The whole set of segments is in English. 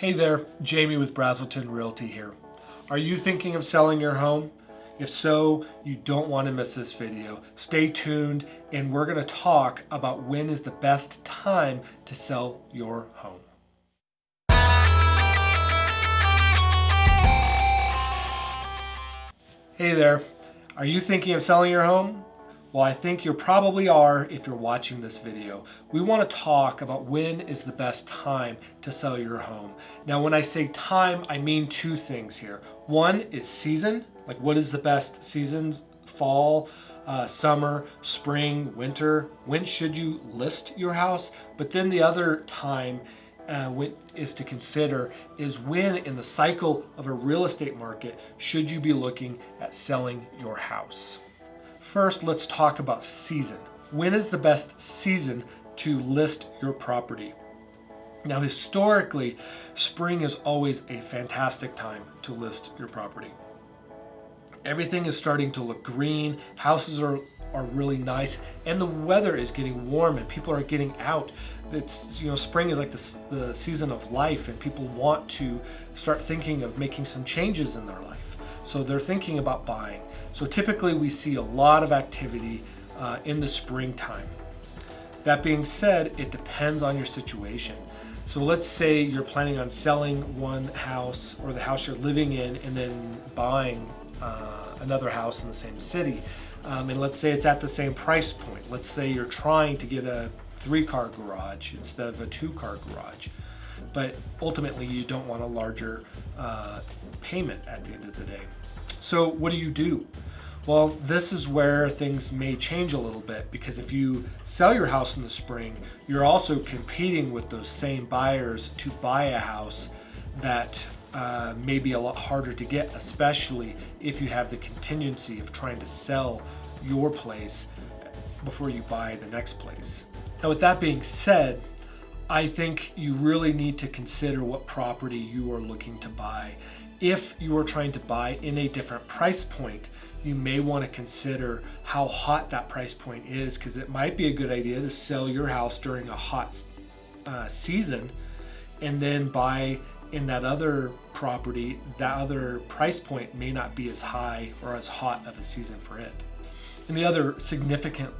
Hey there, Jamie with Brazelton Realty here. Are you thinking of selling your home? If so, you don't want to miss this video. Stay tuned and we're going to talk about when is the best time to sell your home. Hey there, are you thinking of selling your home? Well, I think you probably are if you're watching this video. We want to talk about when is the best time to sell your home. Now, when I say time, I mean two things here. One is season, like what is the best season? Fall, summer, spring, winter. When should you list your house? But then the other time is to consider is when in the cycle of a real estate market should you be looking at selling your house. First, let's talk about season. When is the best season to list your property? Now, historically, spring is always a fantastic time to list your property. Everything is starting to look green, houses are really nice, and the weather is getting warm and people are getting out. Spring is like the season of life, and people want to start thinking of making some changes in their life. So they're thinking about buying. So typically we see a lot of activity in the springtime. That being said, it depends on your situation. So let's say you're planning on selling one house or the house you're living in and then buying another house in the same city. And let's say it's at the same price point. Let's say you're trying to get a 3-car garage instead of a 2-car garage. But ultimately you don't want a larger payment at the end of the day. So what do? Well, this is where things may change a little bit, because if you sell your house in the spring, you're also competing with those same buyers to buy a house that may be a lot harder to get, especially if you have the contingency of trying to sell your place before you buy the next place. Now, with that being said, I think you really need to consider what property you are looking to buy. If you are trying to buy in a different price point, you may want to consider how hot that price point is, because it might be a good idea to sell your house during a hot season and then buy in that other property. That other price point may not be as high or as hot of a season for it. And the other significant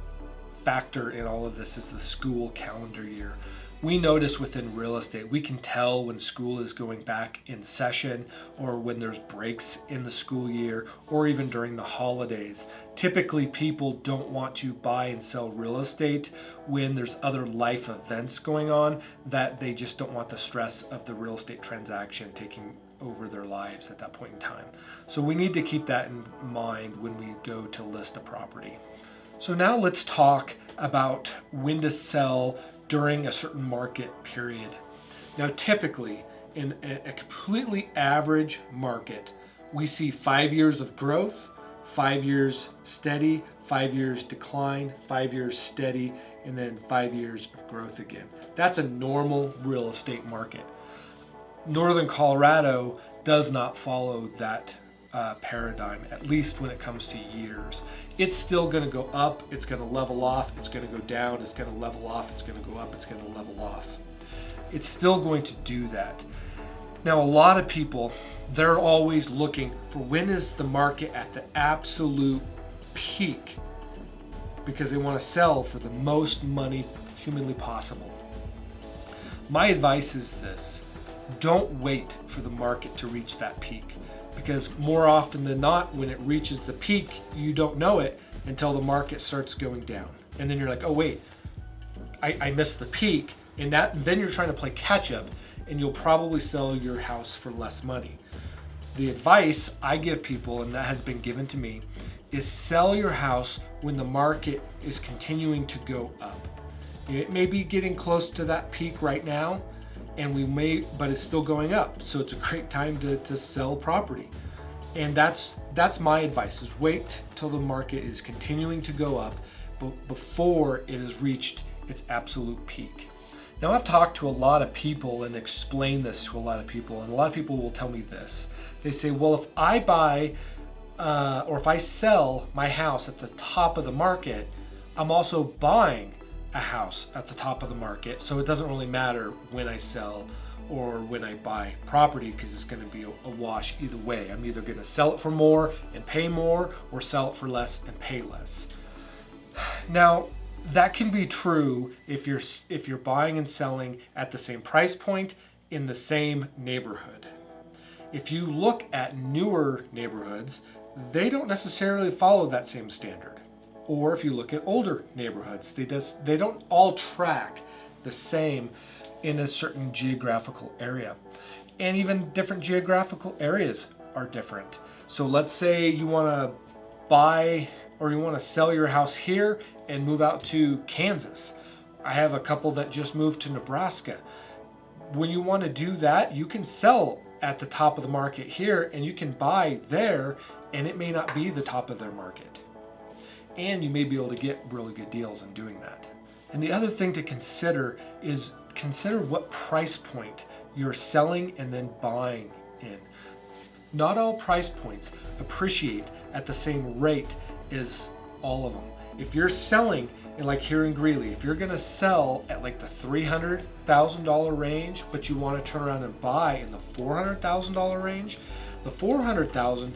factor in all of this is the school calendar year. We notice within real estate, we can tell when school is going back in session or when there's breaks in the school year or even during the holidays. Typically, people don't want to buy and sell real estate when there's other life events going on, that they just don't want the stress of the real estate transaction taking over their lives at that point in time. So we need to keep that in mind when we go to list a property. So now let's talk about when to sell during a certain market period. Now, typically in a completely average market, we see 5 years of growth, 5 years steady, 5 years decline, 5 years steady, and then 5 years of growth again. That's a normal real estate market. Northern Colorado does not follow that paradigm, at least when it comes to years. It's still going to go up, it's going to level off, it's going to go down, it's going to level off, it's going to go up, it's going to level off. It's still going to do that. Now, a lot of people, they're always looking for when is the market at the absolute peak, because they want to sell for the most money humanly possible. My advice is this: don't wait for the market to reach that peak, because more often than not, when it reaches the peak, you don't know it until the market starts going down. And then you're like, oh wait, I missed the peak. And then you're trying to play catch up, and you'll probably sell your house for less money. The advice I give people, and that has been given to me, is sell your house when the market is continuing to go up. It may be getting close to that peak right now, but it's still going up. So it's a great time to sell property. And that's my advice, is wait till the market is continuing to go up, but before it has reached its absolute peak. Now, I've talked to a lot of people and explained this to a lot of people, and a lot of people will tell me this. They say, well, if I buy or if I sell my house at the top of the market, I'm also buying a house at the top of the market, so it doesn't really matter when I sell or when I buy property, because it's going to be a wash either way. I'm either going to sell it for more and pay more, or sell it for less and pay less. Now, that can be true if you're buying and selling at the same price point in the same neighborhood. If you look at newer neighborhoods, they don't necessarily follow that same standard. Or if you look at older neighborhoods, they don't all track the same in a certain geographical area. And even different geographical areas are different. So let's say you want to buy or you want to sell your house here and move out to Kansas. I have a couple that just moved to Nebraska. When you want to do that, you can sell at the top of the market here and you can buy there, and it may not be the top of their market. And you may be able to get really good deals in doing that. And the other thing to consider is what price point you're selling and then buying in. Not all price points appreciate at the same rate as all of them. If you're selling, like here in Greeley, if you're gonna sell at like the $300,000 range, but you want to turn around and buy in the $400,000 range, the $400,000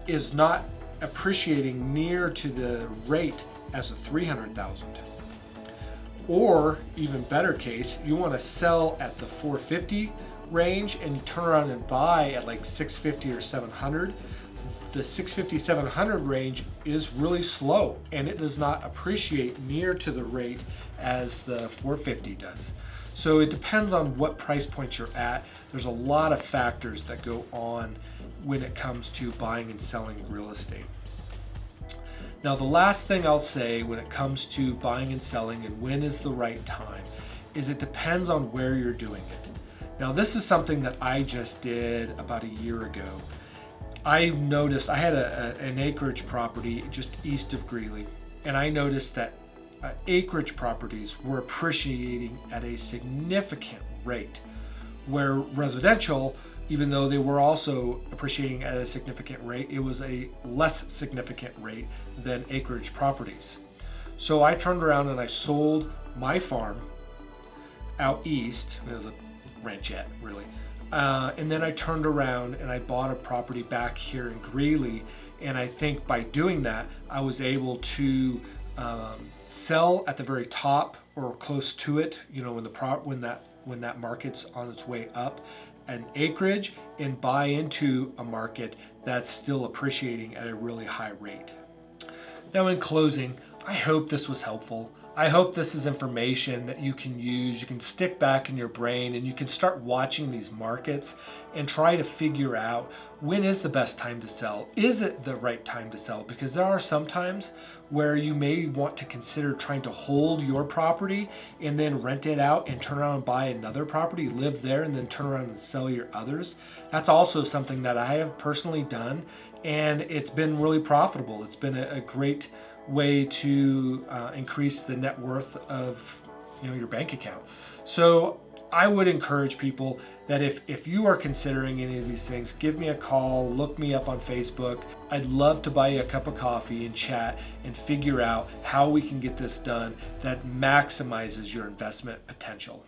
is not appreciating near to the rate as the $300,000. Or even better case, you want to sell at the $450,000 range and you turn around and buy at like $650,000 or $700,000. The $650,000, $700,000 range is really slow and it does not appreciate near to the rate as the $450,000 does. So it depends on what price point you're at. There's a lot of factors that go on when it comes to buying and selling real estate. Now, the last thing I'll say when it comes to buying and selling and when is the right time is it depends on where you're doing it. Now, this is something that I just did about a year ago. I noticed I had an acreage property just east of Greeley, and I noticed that acreage properties were appreciating at a significant rate, where residential, even though they were also appreciating at a significant rate, it was a less significant rate than acreage properties. So I turned around and I sold my farm out east. It was a ranchette, really. And then I turned around and I bought a property back here in Greeley. And I think by doing that, I was able to sell at the very top or close to it, when that market's on its way up, an acreage, and buy into a market that's still appreciating at a really high rate. Now, in closing, I hope this was helpful. I hope this is information that you can use, you can stick back in your brain, and you can start watching these markets and try to figure out when is the best time to sell. Is it the right time to sell? Because there are some times where you may want to consider trying to hold your property and then rent it out and turn around and buy another property, live there, and then turn around and sell your others. That's also something that I have personally done, and it's been really profitable. It's been a great way to increase the net worth of your bank account. So I would encourage people that if you are considering any of these things, give me a call, look me up on Facebook. I'd love to buy you a cup of coffee and chat and figure out how we can get this done that maximizes your investment potential.